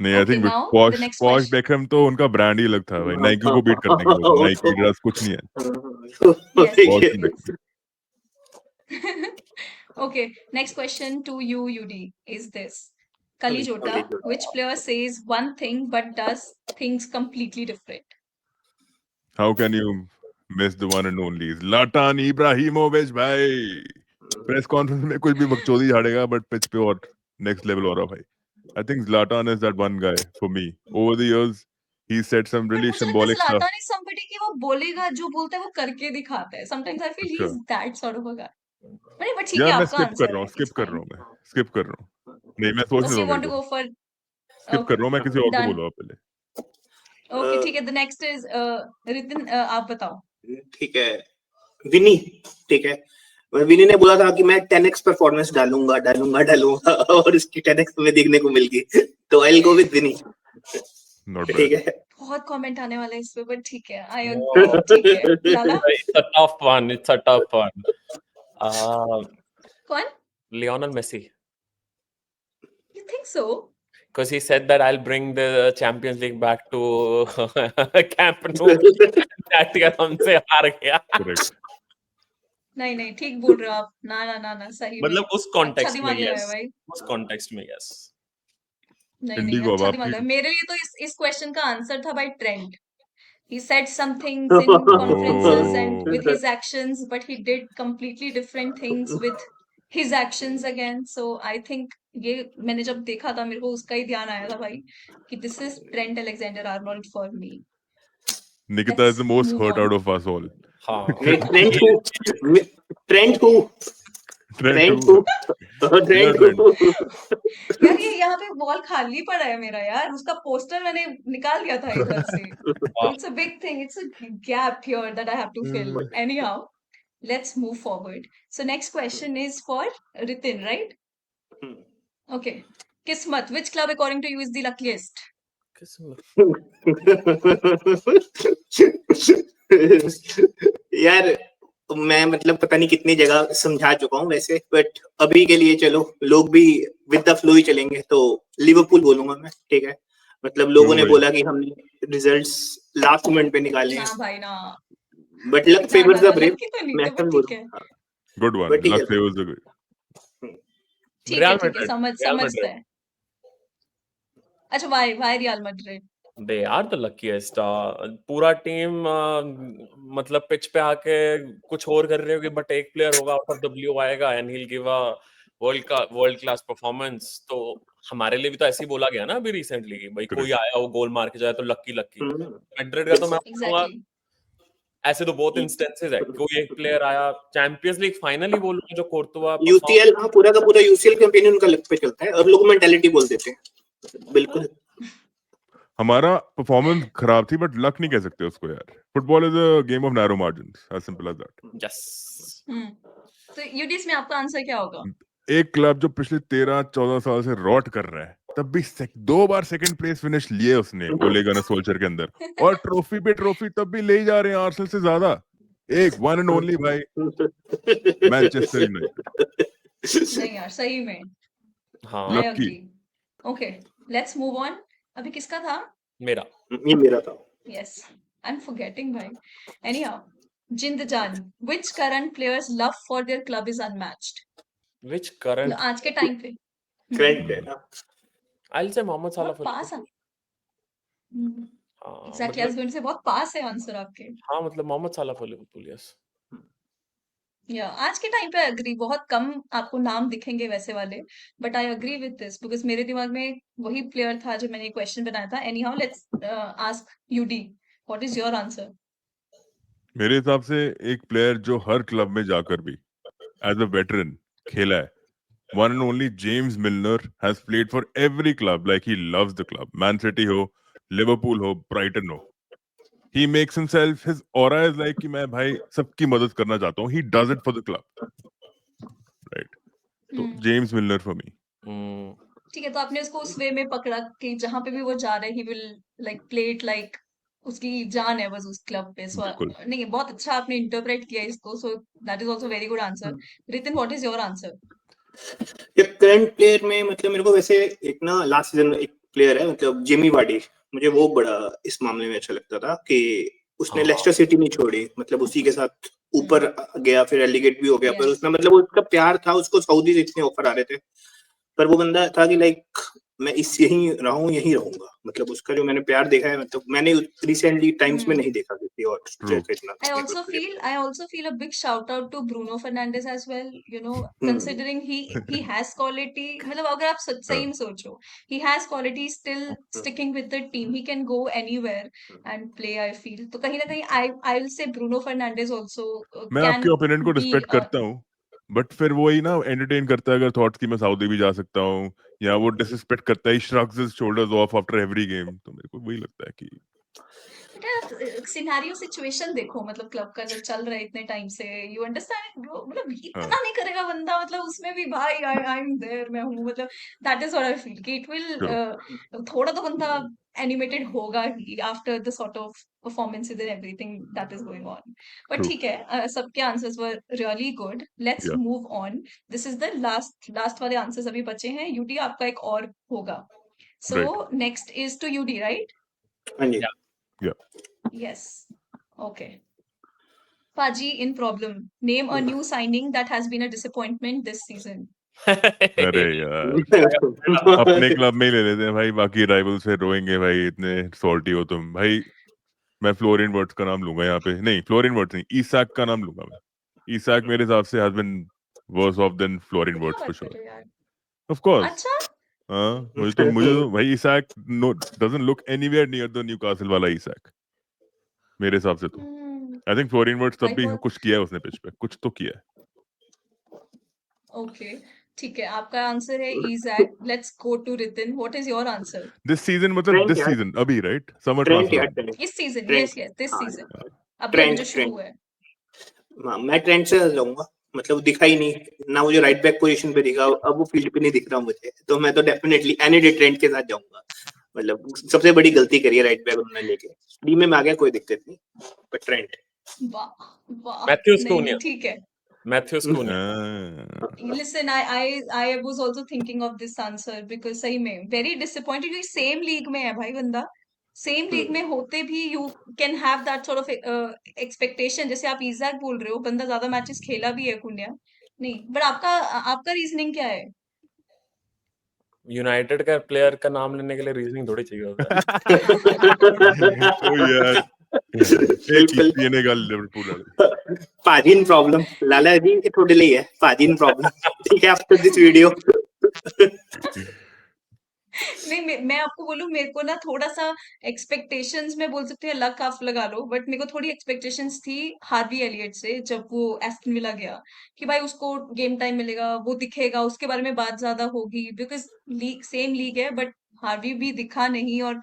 नहीं, आई Okay, think now the posh next posh question. Beckham तो उनका brand ही अलग था भाई, Nike को beat करने के लिए, वो नाइकी तो एडिडास कुछ नहीं है, Yes, posh yes, Beckham. yes. Okay, next question to you, UD, is this. Kali Jota, which player says one thing but does things completely different? How can you miss the one and only Zlatan Ibrahimovic भाई? Press conference में कुछ भी बकचोदी झाड़ेगा, but pitch पे और next level हो रहा भाई. I think Zlatan is that one guy for me. Over the years, he said some But really मुझे लगता है symbolic stuff. Zlatan is somebody कि वो बोलेगा जो बोलता है वो करके दिखाता है. Sometimes I feel अच्छा. he's that sort of a guy. But ठीक है, यार मैं आपका स्किप कर आंसर रहा है. हूँ, स्किप It's कर fine. रहा हूँ, मैं स्किप कर रहा हूँ. नहीं, मैं सोचने Okay, दो you want मेरे to को. go for स्किप कर रहा हूँ, मैं किसी और को done. बोलो आप पहले. Okay, ठीक है. The next is Ritin, आप बताओ. ठीक है, विनी. ठीक है, विनी ने बोला था कि मैं 10x परफॉर्मेंस डालूंगा और इसकी 10x में देखने को मिल गई, तो I will go with Vini. Not ठीक bad. है. बहुत कमेंट आने वाला है इस पे, but ठीक है. I agree. ठीक है. लाला, It's a tough one. It's a tough one. कौन? Lionel Messi. You think so? Because he said that I'll bring the Champions League back to Camp Nou. That year हमसे हार गया. Correct. नहीं ठीक बोल रहे हो आप. ना सही में. मतलब उस अच्छा कॉन्टेक्स्ट में दिमाग लगाया यस, भाई. उस कॉन्टेक्स्ट में यस. नहीं इंडिगो, अब अच्छा दिमाग आपकी. लगाया. मेरे लिए तो इस क्वेश्चन का आंसर था भाई trend. He said some things in conferences and with his actions, but he did completely different things with his actions again. So I think ये मैंने जब देखा था मेरे को उसका ही ध्यान आया था भाई कि this is Trent Alexander-Arnold for me. Nikita Let's is the most move hurt on. out of us all. हाँ. ट्रेंड हु यार ये यहाँ पे वॉल खाली पड़ा है मेरा यार. उसका पोस्टर मैंने निकाल दिया था इधर से. It's a big thing. It's a gap here that I have to fill. Anyhow, let's move forward. So next question is for Ritin, right? Okay. Kismat, which club according to you is the luckiest? यार मैं मतलब पता नहीं कितनी जगह समझा चुका हूँ वैसे, बट अभी के लिए चलो लोग भी विद द फ्लो ही चलेंगे, तो लिवरपूल बोलूंगा मैं. ठीक है, मतलब लोगों ने बोला कि हमने रिजल्ट्स लास्ट मोमेंट पे निकाले हैं. ना भाई ना. But luck favours the brave. Lucky तो नहीं मैं थे, but ठीक है. Good one. But ठीक Luck है. favors the good. ठीक Real है Madrid. समझते Madrid. हैं. अच्छा why Real Madrid? They are the luckiest. पूरा टीम मतलब पिच पे आके कुछ और कर रहे होगी, बट एक प्लेयर होगा आउट ऑफ द ब्लू आएगा and he will give a world class performance. तो हमारे लिए भी तो ऐसे ही बोला गया ना अभी रिसेंटली कि भाई कोई आया वो गोल मार के जाए तो लकी. मैड्रिड का तो मैं बोलूंगा Exactly. ऐसे तो बहुत इंस्टेंसेस है. कोई एक प्लेयर आया चैंपियंस लीग फाइनल ही बोलूंगा जो कोर्तुआ यूसीएल, हाँ पूरा का पूरा यूसीएल कैंपेन उनका लक पे चलता है और लोग मेंटालिटी बोल देते हैं. बिल्कुल. हमारा परफॉर्मेंस खराब थी, बट लक नहीं कह सकते उसको यार. Football is a game of narrow margins, as simple as that. Yes. तो यूडीएस में आपका आंसर क्या होगा? एक क्लब जो पिछले 13-14 साल से रॉट कर रहा है, तब भी 2 बार सेकंड प्लेस फिनिश लिए उसने ओले गनर सोल्जर के अंदर, और ट्रॉफी पे ट्रॉफी तब भी ले ही जा रहे हैं आर्सेनल से ज्यादा. एक वन एंड ओनली भाई, मैनचेस्टर यूनाइटेड. नहीं यार सही में. हाँ. I Lucky. agree. Okay, let's move on. अभी किसका था? मेरा. ये मेरा था. Yes, I'm forgetting भाई. Anyhow, Jindajan, which current player's love for their club is unmatched? Which current? आज के टाइम पे. Correct है ना. I'll say मोहम्मद साला. बहुत पास है. हाँ, Exactly, I was going to say बहुत पास है आंसर आपके. हाँ मतलब मोहम्मद साला फॉर लिवरपूल. यस. या आज के टाइम पे अग्री. बहुत कम आपको नाम दिखेंगे वैसे वाले, but I agree with this because मेरे दिमाग में वही प्लेयर था जो मैंने क्वेश्चन बनाया था. Anyhow let's ask Yudi, what is your answer? मेरे हिसाब से एक प्लेयर जो हर क्लब में जाकर भी एज अ वेटरन खेला है, one and only James Milner has played for every club like he loves the club. Man City हो, लिवरपूल हो, ब्राइटन हो, he makes himself, his aura is like कि मैं भाई सबकी मदद करना चाहता हूँ, he does it for the club, right? तो जेम्स मिलनर फॉर मी। ठीक है, तो आपने उसको उस वे में पकड़ा कि जहां पे भी वो जा रहा है, he will like play it like उसकी जान है बस उस क्लब पे। सो बिल्कुल। नहीं, बहुत अच्छा आपने इंटरप्रेट किया इसको, so that is also very good answer. रितिन, what is your answer? ये करंट प्लेयर में मतलब मेरे को वैसे एक ना लास्ट सीजन एक प्लेयर है मतलब जेमी वार्डी, मुझे वो बड़ा इस मामले में अच्छा लगता था कि उसने लेस्टर सिटी नहीं छोड़ी, मतलब उसी के साथ ऊपर गया, फिर एलिगेट भी हो गया, पर उसमें मतलब उसका प्यार था, उसको सऊदी से इतने ऑफर आ रहे थे, पर वो बंदा था कि लाइक मैं इस यहीं रहूंगा, मतलब उसका जो मैंने प्यार देखा है, मतलब मैंने रिसेंटली टाइम्स में नहीं देखा किसी और जैसे इतना I also feel a big shout out to Bruno Fernandes as well, you know, considering he has quality, मतलब अगर आप सही में सोचो, he has quality, still sticking with the team, he can go anywhere and play, I feel। तो कहीं ना कहीं I will say Bruno Fernandes also मैं can आपके ओपिनियन को be रिस्पेक्ट करता हूँ, बट फिर वही ना एंटरटेन करता है अगर थॉट्स की मैं सऊदी भी जा सकता हूँ, या वो डिसरिस्पेक्ट करता है, he shrugs his shoulders off after every game, तो मेरे को वही लगता है कि सिनेरियो सिचुएशन देखो, मतलब क्लब का जब चल रहा है इतने टाइम से, यू अंडरस्टैंड, मतलब हाँ, इतना नहीं करेगा बंदा, मतलब उसमें भी भाई आई एम देयर, मैं हूँ, मतलब that is what I feel कि इट विल थोड़ा तो बंदा एनिमेटेड होगा ही after the sort of performances and everything that is going on. But true, ठीक है, सबके answers were really good. Let's या move on. This is the last वाले आंसर्स अभी बचे हैं। यूडी, आपका एक और होगा। So right, next is to यूडी, राइट? हाँ जी। या Yes. Okay. Paji, in problem. Name a new signing that has been a disappointment this season. अरे यार, अपने क्लब में ही ले लेते हैं भाई, बाकी राइवल से रोएंगे भाई, इतने सॉल्टी हो तुम भाई। मैं फ्लोरिन वर्ड्स का नाम लूंगा यहाँ पे, नहीं फ्लोरिन वर्ड्स नहीं, ईसाक का नाम लूंगा मैं। ईसाक मेरे हिसाब से has been worse off than Florian क्या वर्ड्स फॉर बात कर श्योर, रहे हो यार? Of course. अच्छा। हाँ, मुझे तो भाई Isak no doesn't look anywhere near the Newcastle वाला ईसाक, मेरे हिसाब से तो। Hmm, I think Florian Wirtz तब भाई भी बहुत कुछ किया है उसने पिच पे, कुछ तो किया है। ओके। ठीक है, आपका आंसर है Isak. Let's go to Ritin. What is your answer? This season मतलब ट्रेंट दिस यार, सीजन अभी, राइट? समर ट्रेंट ट्रांसफर यार, विंडो। इस season? Trent, yes yes, this हाँ, सीजन। अभी अभी ट्रेंट जो शुरू ट्रेंट हुआ है। हाँ, मैं ट्रेंट से जाऊंगा, मतलब दिखा ही नहीं ना मुझे, राइट बैक पोजीशन पे दिखा, अब वो फील्ड पे नहीं दिख रहा मुझे, तो मैं तो डेफिनेटली एनी डे ट्रेंट के साथ जाऊंगा। मतलब सबसे बड़ी गलती करी है राइट बैक उन्होंने लेके, टीम में आ गया कोई दिक्कत नहीं, पर ट्रेंट। वाह वाह। मैथ्यूस नहीं कूनिया, नहीं, ठीक है। Matheus Cunha. Listen, I was also thinking of this answer because सही में very disappointed, क्योंकि सेम लीग में है भाई बंदा, सेम लीग में होते भी you can have that sort of expectation. जैसे आप इजैक बोल रहे हो, बंदा ज्यादा मैचेस खेला भी है कुन्या, नहीं, बट आपका आपका रीजनिंग क्या है? यूनाइटेड का प्लेयर का नाम लेने के लिए रीजनिंग थोड़ी चाहिए होता है। ओ यार, एक बिल्कुल। पीने का लिवरपूल वाले। पाजीन प्रॉब्लम, लाला जी के थोड़े लिए है पाजीन प्रॉब्लम। ठीक है, आफ्टर दिस वीडियो। नहीं, मैं आपको बोलूं, मेरे को ना थोड़ा सा एक्सपेक्टेशंस में बोल सकते हैं, लक आप लगा लो, बट मेरे को थोड़ी एक्सपेक्टेशंस थी हार्वी एलियट से जब वो एस्टन विला गया, कि भाई उसको गेम टाइम मिलेगा, वो दिखेगा, उसके बारे में बात ज्यादा होगी, बिकॉज लीग सेम लीग है, बट हार्वी भी दिखा नहीं। और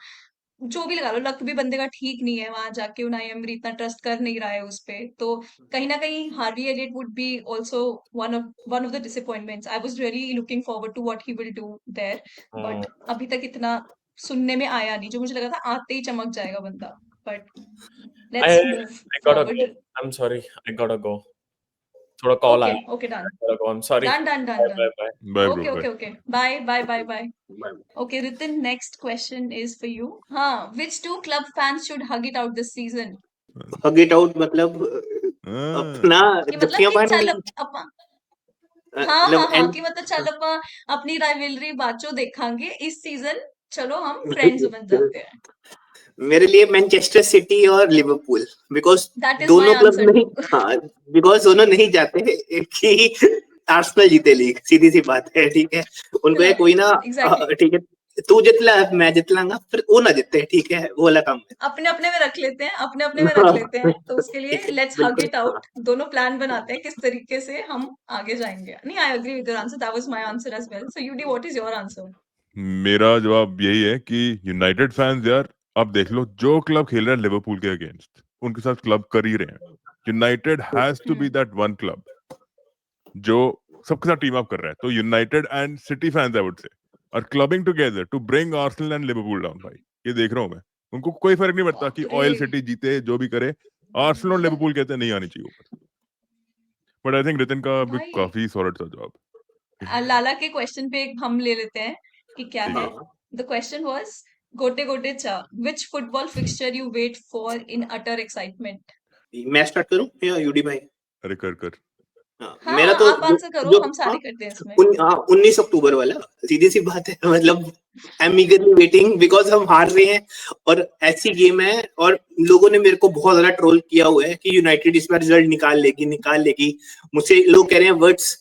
जो भी लगा लो, लक भी बंदे का ठीक नहीं है, वहां जाके उनाई एमरी इतना ट्रस्ट कर नहीं रहा है उस पे, तो कहीं ना कहीं Harvey Elliott would be also one of the disappointments. I was really looking forward to what he will do there, but अभी तक इतना सुनने में आया नहीं, जो मुझे लगा था आते ही चमक जाएगा बंदा। But I let's move I gotta go. Forward. I'm sorry. I gotta go. थोड़ा कॉल ओके आया। Okay, done I gotta go. I'm sorry. Done done done Bye done. bye bye. Bye bro, okay bye. Okay okay, bye bye bye bye. Okay, Ritin, next question is for you. हाँ, which two club fans should hug it out this season? Hug it out मतलब अपना कि मतलब जफ्फियां कि बांध चल नहीं, हाँ हाँ मतलब हाँ, एंड। कि मतलब चल अपनी राइवलरी बाचो देखांगे इस सीजन, चलो हम फ्रेंड्स बन जाते हैं। मेरे लिए मैनचेस्टर सिटी और Liverpool, because That is my दोनों क्लब answer नहीं, too. हाँ, बिकॉज दोनों नहीं चाहते कि आर्सेनल जीते लीग, सीधी सी बात है, ठीक है। उनको ये कोई ना, Exactly. ठीक है, तू जितला मैं जितलांगा, फिर वो ना जीते, ठीक है, वो वाला काम अपने अपने में रख लेते हैं, अपने अपने में है। रख लेते हैं, तो उसके लिए ठीक है, लेट्स हग बिल्कुल, इट आउट। दोनों प्लान बनाते हैं किस तरीके से हम आगे जाएंगे। नहीं, I agree with your answer, that was my answer as well. So Yudi, what is your answer? मेरा जवाब यही है कि यूनाइटेड फैंस यार आप देख लो जो क्लब खेल रहा है लिवरपूल के अगेंस्ट, उनके साथ क्लब कर ही रहे हैं। United has to be that one club जो सबके साथ टीम अप कर रहा है। तो United and City fans I would say are clubbing together to bring Arsenal and Liverpool down भाई। ये देख रहा हूं मैं, उनको कोई फर्क नहीं पड़ता कि ऑयल सिटी जीते जो भी करे, आर्सेनल और लिवरपूल कहते नहीं आनी चाहिए ऊपर। बट आई थिंक रितिन का भी भाई काफी सॉलिड सा जवाब। लाला के क्वेश्चन पे हम ले लेते हैं कि क्या ठीक है। है। द क्वेश्चन वाज गोटे गोटे चा which football fixture you wait for in utter excitement. मैं स्टार्ट करूं या यूडी भाई? अरे कर हाँ, हाँ मेरा तो आप आंसर करो, हम सारे करते हैं इसमें। 19 अक्टूबर वाला, सीधी सी बात है। मतलब आई एम ईगरली वेटिंग बिकॉज हम हार रहे हैं और ऐसी गेम है, और लोगों ने मेरे को बहुत ज्यादा ट्रोल किया हुआ है कि यूनाइटेड इस बार रिजल्ट निकाल लेगी। मुझसे लोग कह रहे हैं वर्ड्स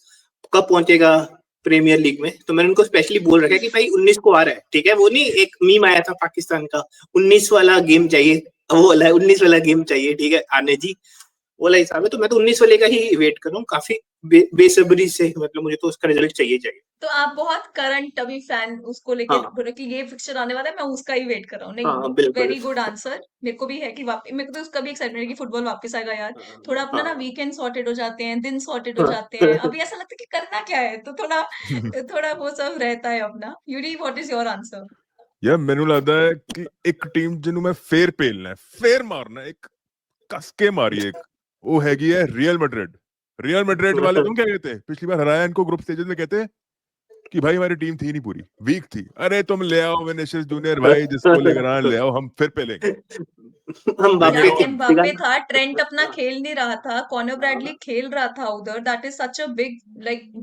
कब पहुंचेगा प्रीमियर लीग में, तो मैंने उनको स्पेशली बोल रखा है कि भाई 19 को आ रहा है, ठीक है। वो नहीं एक मीम आया था पाकिस्तान का, 19 वाला गेम चाहिए, वो वाला 19 वाला गेम चाहिए, ठीक है आने जी, वो वाला हिसाब है। तो मैं तो 19 वाले का ही वेट कर रहा हूँ काफी बेसब्री से, मतलब मुझे तो उसका रिजल्ट चाहिए। तो आप बहुत करंट अभी फैन उसको लेके हाँ। बोले कि ये फिक्सचर आने वाला है, मैं उसका ही वेट कर रहा हूँ। नहीं, हाँ बिल्कुल। Very good answer. मेरे को भी है कि मेरे को तो उसका भी एक्साइटमेंट है कि फुटबॉल वापस आएगा यार। थोड़ा अपना ना वीकेंड सॉर्टेड हो जाते हैं, दिन सॉर्टेड हो जाते हैं, अभी ऐसा लगता है कि करना क्या है, तो थोड़ा थोड़ा वो सब रहता है अपना। Yudi, what is your answer? यार मैनू लगता है कि एक टीम जिन्हों मैं फेर पेलना है, फेर मारना है, एक कसके मारी एक, वो हैगी है रियल मैड्रिड। रियल मैड्रिड वाले तुम क्या कहते हैं, पिछली बार हराया इनको ग्रुप स्टेजेस में, कहते हैं कि भाई हमारी टीम थी नहीं पूरी, वीक थी। अरे तुम ले आओ विनिसियस जूनियर भाई, जिसको लेकर आना ले आओ, हम फिर पेलेंगे। हम यार लेकिन वो एम्बाप्पे था, ट्रेंट अपना खेल नहीं रहा था, कॉनर ब्रैडली खेल रहा था उधर। That is such a big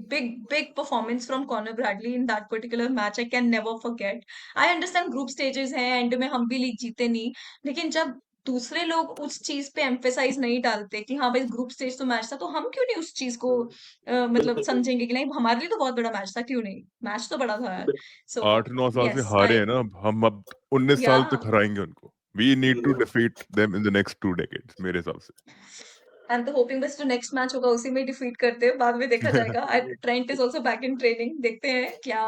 big performance from Connor Bradley in that particular match. I can never forget. I understand group stages हैं, एंड में हम भी लीग जीते नहीं, लेकिन जब दूसरे लोग उस चीज पे एम्फेसाइज नहीं डालते कि हाँ भाई ग्रुप स्टेज तो मैच था, तो हम क्यों नहीं उस चीज को मतलब समझेंगे कि नहीं हमारे लिए तो बहुत बड़ा मैच था, क्यों नहीं, मैच तो बड़ा था यार। सो 8-9 साल से यस हारे आई हैं ना हम, अब 19 या साल तक हराएंगे उनको। We need to defeat them in the next 2 decades मेरे हिसाब से। आई एम तो होपिंग बस जो नेक्स्ट मैच होगा उसी में डिफीट करते हैं, बाद में देखा जाएगा। Trent is also back in training, देखते हैं क्या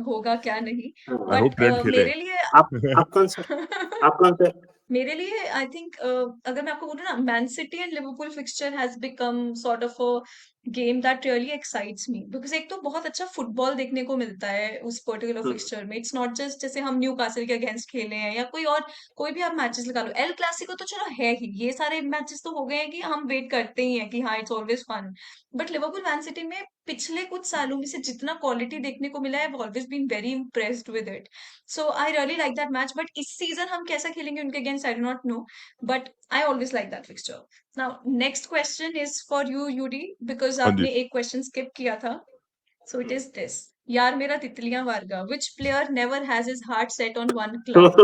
होगा क्या नहीं। आई होप बट ट्रेंट खेले। मेरे लिए आप कौन सा मेरे लिए आई थिंक अगर मैं आपको बोलूँ ना, man city and Liverpool fixture has become sort of a game that really excites me, because एक तो बहुत अच्छा फुटबॉल देखने को मिलता है उस पर्टिकुलर फिक्सचर में। इट्स नॉट जस्ट जैसे हम न्यू कासल के अगेंस्ट खेले हैं या कोई भी आप मैचेस लगा लो, एल क्लासिको तो चलो है ही, ये सारे मैचेस तो हो गए हैं कि हम वेट करते ही हैं कि हाँ it's always fun. But Liverpool Man City में पिछले कुछ सालों में से जितना क्वालिटी देखने को मिला है, I always been very impressed with it. So I really like that match, but इस season हम कैसा खेलेंगे उनके against I do not know, but I always like that fixture. Now next question is for you, Yudi, because हाँ जी। आपने एक question skip किया था. So it is this. यार मेरा तितलियां वारगा. Which player never has his heart set on one club?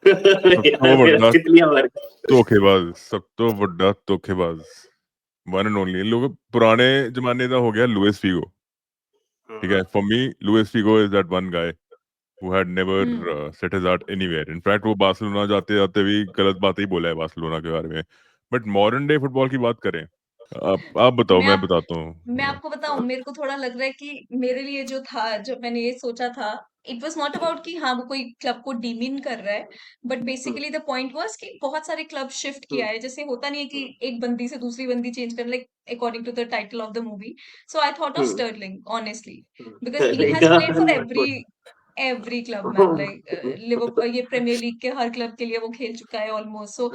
तो बड़ा कितनी बार धोखेबाज, सब तो बड़ा धोखेबाज, वन एंड ओनली। इन लोग पुराने जमाने का हो गया लुइस फिगो, ठीक है। For me Luis Figo is that one guy who had never set his heart anywhere. In fact, वो बार्सिलोना जाते जाते भी गलत बात ही बोला है बार्सिलोना के बारे में। बट मॉडर्न डे फुटबॉल की बात करें, आप बताओ, मैं बताता मैं हूँ। आपको बताऊं, मेरे को थोड़ा लग रहा है कि मेरे लिए जो था, जब मैंने ये सोचा था, इट वॉज नॉट अबाउट कि हाँ वो कोई क्लब को डीमीन कर रहा है, but basically the point was कि बहुत सारे क्लब शिफ्ट किया है। जैसे होता नहीं है कि एक बंदी से दूसरी बंदी चेंज कर, like according to the title of the movie. So I thought of Sterling honestly, because he has played for every club man, like Liverpool, ये प्रीमियर लीग के हर क्लब के लिए वो खेल चुका है almost. So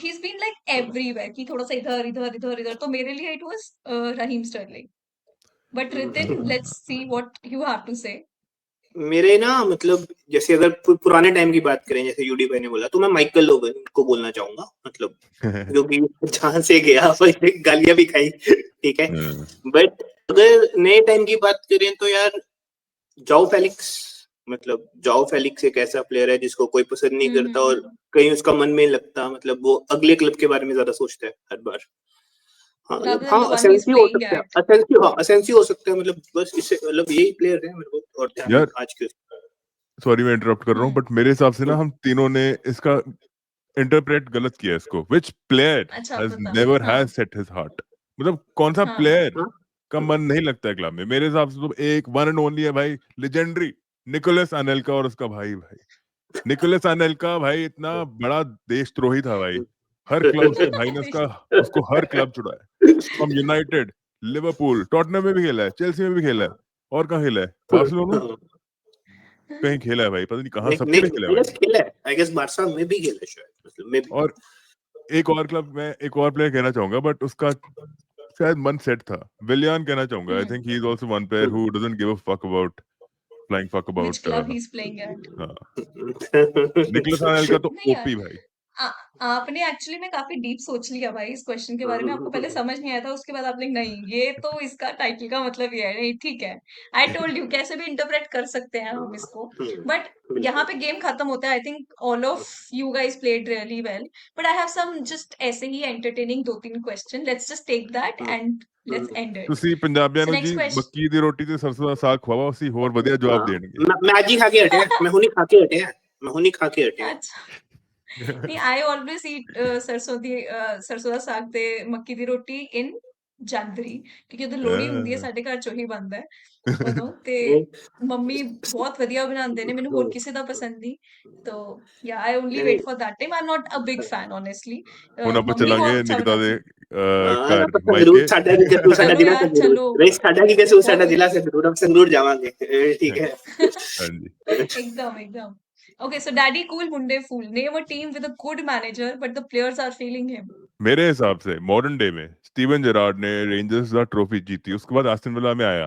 he's been like everywhere कि थोड़ा सा इधर इधर इधर इधर। तो मेरे लिए it was Raheem Sterling. But रितिन, let's see what you have to say. मेरे ना, मतलब जैसे अगर पुराने टाइम की बात करें, जैसे यूडी भाई ने बोला, तो मैं माइकल ओवन को बोलना चाहूंगा, मतलब जो कि जहां से गया गालियां भी खाई, ठीक है। बट अगर नए टाइम की बात करें तो यार जाओ फेलिक्स, मतलब जाओ फेलिक्स एक ऐसा प्लेयर है जिसको कोई पसंद नहीं करता और कहीं उसका मन में लगता, मतलब वो अगले क्लब के बारे में ज्यादा सोचता है हर बार। Rather than हाँ the one he's असेंसियो हो playing सकता है, at. असेंसियो हो सकता है, मतलब बस इससे, मतलब यही प्लेयर है मेरे को और ध्यान यार आज के। सॉरी मैं इंटरप्ट कर रहा हूँ, बट मेरे हिसाब से ना हम तीनों ने इसका इंटरप्रेट गलत किया इसको। विच प्लेयर अच्छा हैज पता, नेवर हाँ हैज सेट हिज हार्ट, मतलब कौन सा हाँ प्लेयर का मन नहीं लगता है क्लब में। मेरे हिसाब से तो एक वन एंड ओनली है भाई, लेजेंडरी निकोलस अनेल्का और उसका भाई। निकोलस एनेल्का भाई इतना बड़ा देशद्रोही था भाई, हर क्लब से भाई ने उसको हर क्लब छुड़ाया, फ्रॉम यूनाइटेड, लिवरपूल, टॉटनहम में भी खेला है, चेल्सी में भी खेला है, और कहाँ खेला है, बार्सिलोना कहीं खेला है भाई, पता नहीं कहाँ, सब जगह खेला है भाई। खेला है, आई गेस बार्सा में भी खेला है शायद, मतलब मे बी। और एक और क्लब में एक और प्लेयर कहना चाहूंगा, बट उसका शायद मन सेट था, विलियन कहना चाहूंगा। I think he is also one player who doesn't give a fuck about flying fuck Which about club he's playing at? Nicolas Anelka तो नहीं यार, ओपी भाई। आपने एक्चुअली में काफी डीप सोच लिया भाई इस क्वेश्चन के बारे में। आपको पहले समझ नहीं आया था, उसके बाद आपने नहीं, ये तो इसका टाइटल का मतलब ये है, नहीं ठीक है, आई टोल्ड यू, कैसे भी इंटरप्रेट कर सकते हैं हम इसको, बट यहाँ पे गेम खत्म होता है। I think all of you guys played really well, but I have some just ऐसे ही entertaining 2-3 question, let's just take that and let's end it. ਤੁਸੀਂ ਪੰਜਾਬੀਆਂ सो ਨੂੰ नेक्स्ट ਜੀ क्वेश्चन, ਮੱਕੀ ਦੀ ਰੋਟੀ ਤੇ ਸਰਸੋਂ ਦਾ ਸਾਗ ਖਵਾਓ, ਅਸੀਂ ਹੋਰ ਵਧੀਆ ਜਵਾਬ ਦੇਣਗੇ। मैं आज ही खा के हटे, मैं हुनी खा के हटे, मैं हुनी खा के हटे। अच्छा नहीं, आई ऑलवेज ईट सरसों ਦਾ ਸਾਗ ਤੇ ਮੱਕੀ ਦੀ ਰੋਟੀ ਇਨ ਜਨਵਰੀ, ਕਿਉਂਕਿ ਉਦੋਂ ਲੋਹੜੀ ਹੁੰਦੀ ਹੈ, ਸਾਡੇ ਘਰ ਚੋਂ ਹੀ ਬਣਦਾ ਹੈ ਉਦੋਂ, ਤੇ ਮੰਮੀ ਬਹੁਤ ਵਧੀਆ ਬਣਾਉਂਦੇ ਨੇ, ਮੈਨੂੰ ਹੋਰ ਕਿਸੇ ਦਾ ਪਸੰਦ ਨਹੀਂ, ਤੋ ਯਾ I only wait for that time. I am not a big fan honestly. ਹੁਣ ਆਪਾਂ ਮੰਮੀ ਚੱਲਾਂਗੇ ਬਹੁਤ ਅੱਛਾ ਨਿਕਿਤਾ ਦੇ ਹਾਂ ਘਰ ਪਤਾ ਮਾਇਕੇ। ਜ਼ਰੂਰ, ਸਾਡਾ ਵੀ ਕਸੂਰ, ਸਾਡਾ ਚਲੋ ਜ਼ਿਲ੍ਹਾ ਯਾਰ, ਤੇ ਜ਼ਰੂਰ ਚਲੋ, ਰਈਸ, ਸਾਡਾ ਵੀ ਕਸੂਰ, ਸਾਡਾ ਬਹੁਤ ਜ਼ਿਲ੍ਹਾ ਸੇ ਜ਼ਰੂਰ हम संगरूर जावांगे, ठीक है। ਹਾਂਜੀ एकदम एकदम। Okay, so Daddy Cool Munde Fool, name a team with a good manager but the players are failing him. मेरे हिसाब से मॉडर्न डे में स्टीवन जेरार्ड ने रेंजर्स का ट्रॉफी जीती, उसके बाद आस्टन विला में आया,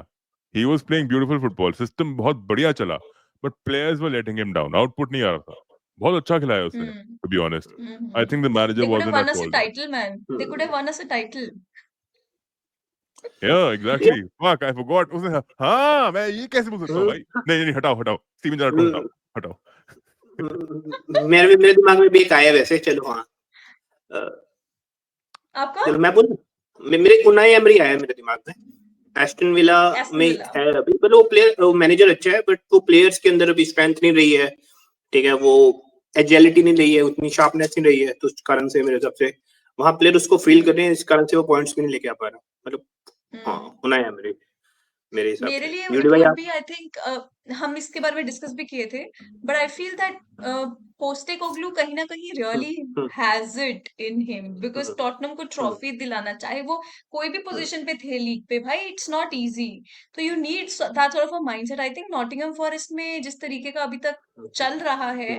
he was playing beautiful football, system बहुत बढ़िया चला, but players were letting him down, output नहीं आ रहा था, बहुत अच्छा खिलाया उसने, Hmm. To be honest. Hmm. I think the manager They could have wasn't won at us a fault. title, man. They could have won us a title. या exactly, fuck I forgot उसने, हाँ मैं ये कैसे भूल सकता हूँ भाई, नहीं नहीं हटाओ हटाओ, स्टीवन जेरार्ड को हटाओ हटाओ। मेरे दिमाग में भी एक आया वैसे, चलो हाँ, आपका? चलो मैं बोलूं, मेरे उनाई एमरी आया मेरे दिमाग में, एस्टन विला Aston में Villa. है अभी, पर वो मैनेजर अच्छा है, बट वो प्लेयर्स के अंदर अभी स्ट्रेंथ नहीं रही है, ठीक है, वो एजिलिटी नहीं रही है, उतनी शार्पनेस नहीं रही है, तो उस कारण से मेरे हिसाब से वहां प्लेयर उसको फील कर रहे हैं, इस कारण से वो पॉइंट्स भी नहीं लेके आ पा रहा, मतलब हाँ Hmm. उनाई एमरी मेरे हिसाब मेरे से। लिए यूडी इट भाई वुड आप? बी, आई थिंक, हम इसके बारे में डिस्कस भी किए थे, but I feel that Postecoglou कहीं ना कहीं really has it in him, because Tottenham को ट्रॉफी दिलाना, चाहे वो कोई भी पोजीशन पे थे लीग पे, भाई इट्स नॉट इजी, तो you need that sort of a mindset. I think Nottingham forest में जिस तरीके का अभी तक चल रहा है,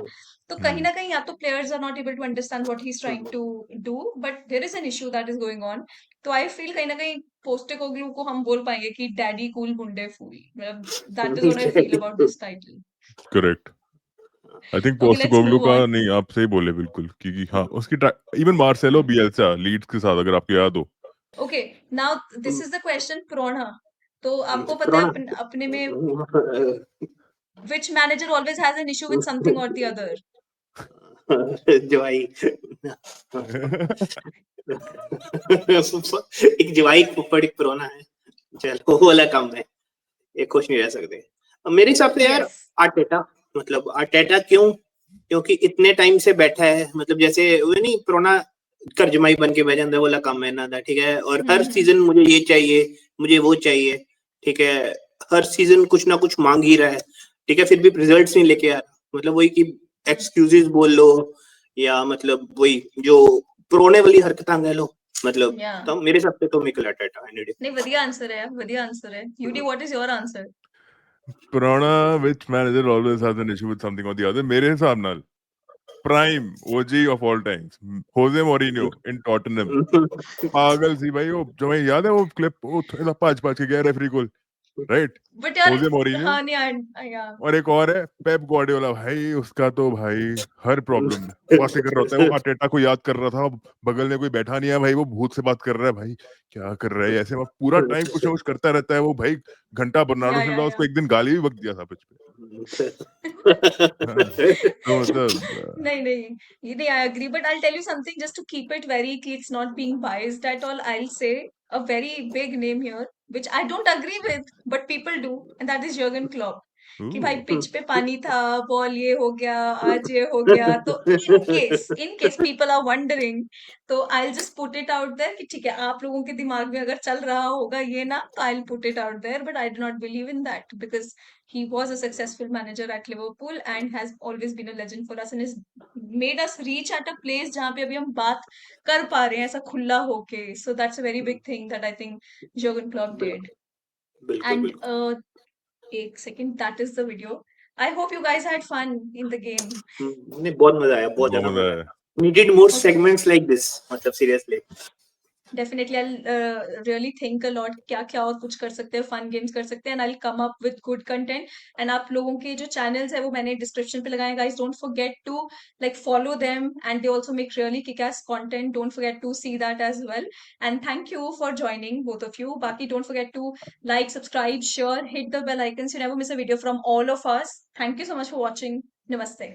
तो कहीं ना कहीं या तो players are not able to understand what he is trying to do, but there is an issue that is going on. तो आई फील कहीं ना कहीं पोस्टेकोग्लू को हम बोल पाएंगे कि डैडी कूल मुंडे फूल, मतलब that is what I feel about this title. Correct, I think okay, let's Postecoglou move का ऑन। नहीं, आप सही बोले बिल्कुल, क्योंकि हाँ उसकी इवन मार्सेलो बिएल्सा लीड्स के साथ, अगर आपको याद हो। Okay, now this is the question प्रोना। तो आपको पता है प्रोना अपने में which manager always has an issue with something or the other? जवाई एक जवाई फुफड़ एक प्रोना है, चलो वो वाला कम है, ये खुश नहीं रह सकते। अब मेरे हिसाब से यार Yes. आर्टेटा, मतलब आर्टेटा क्यों, क्योंकि इतने टाइम से बैठा है, मतलब जैसे वो नहीं प्रोना कर जमाई बन के बैठ जाता है, वो वाला काम है ना, ठीक है, और हर सीजन मुझे ये चाहिए, मुझे वो चाहिए, ठीक है, हर सीजन कुछ ना कुछ मांग ही रहा है, ठीक है, फिर भी रिजल्ट्स नहीं लेके आ रहा, मतलब वही कि एक्सक्यूजेस बोल लो, या मतलब वही जो प्रोने वाली हरकतां कह लो, मतलब Yeah. तो मेरे हिसाब से तो मिकल आर्टेटा एनी डे। नहीं, बढ़िया आंसर है, बढ़िया आंसर है। Yudi, what is your answer? पुराना which manager always has an issue with something or the other, मेरे हिसाब नाल prime OG of all times Jose Mourinho in Tottenham, पागल सी भाई, वो जो मैं याद है वो क्लिप, वो थोड़ा पाँच के गया रेफरी को, राइट, बट यार, होजे मोरिन्यो। हाँ नहीं, या और एक और है पेप गार्डियोला, भाई उसका तो भाई हर प्रॉब्लम में बातें कर रहा होता है, वो आर्टेटा को याद कर रहा था, बगल में कोई बैठा नहीं है भाई, वो भूत से बात कर रहा है, भाई क्या कर रहा है ऐसे, वो पूरा टाइम कुछ ना कुछ करता रहता है वो भाई, घंटा बर्नार्डो या सिल्वा उसको एक दिन गाली भी बक दिया था पिच पे। तो मतलब नहीं, ये नहीं, I agree, but I tell you something just to keep it very कि it's not being biased at all. I will say a very big name here which I don't agree with, but people do, and that is Jurgen Klopp. कि भाई Ooh. Pitch पे पानी था, ball ये हो गया, आज ये हो गया। तो in case people are wondering, तो I just put it out there कि ठीक है, आप लोगों के दिमाग में अगर चल रहा होगा ये ना, तो I put it out there, but I do not believe in that because he was a successful manager at Liverpool and has always been a legend for us and has made us reach at a place जहाँ पे अभी हम बात कर पा रहे हैं ऐसा खुला होके. So that's a very big thing that I think Jurgen Klopp did. बिल्कुल And बिल्कुल एक second, that is the video. I hope you guys had fun in the game. नहीं, बहुत मजा आया, बहुत बहुत ज्यादा मजा मजा आया। आया। Needed more Okay. segments like this, मतलब seriously. Definitely, I'll really think a lot क्या क्या और कुछ कर सकते हैं, fun games कर सकते हैं, and I'll come up with good content. And आप लोगों के जो channels है वो मैंने description पे लगाए हैं, guys. Don't forget to like follow them, and they also make really kick-ass content. Don't forget to see that as well. And thank you for joining, both of you. बाकी don't forget to like, subscribe, share, hit the bell icon so you never miss a video from all of us. Thank you so much for watching. Namaste.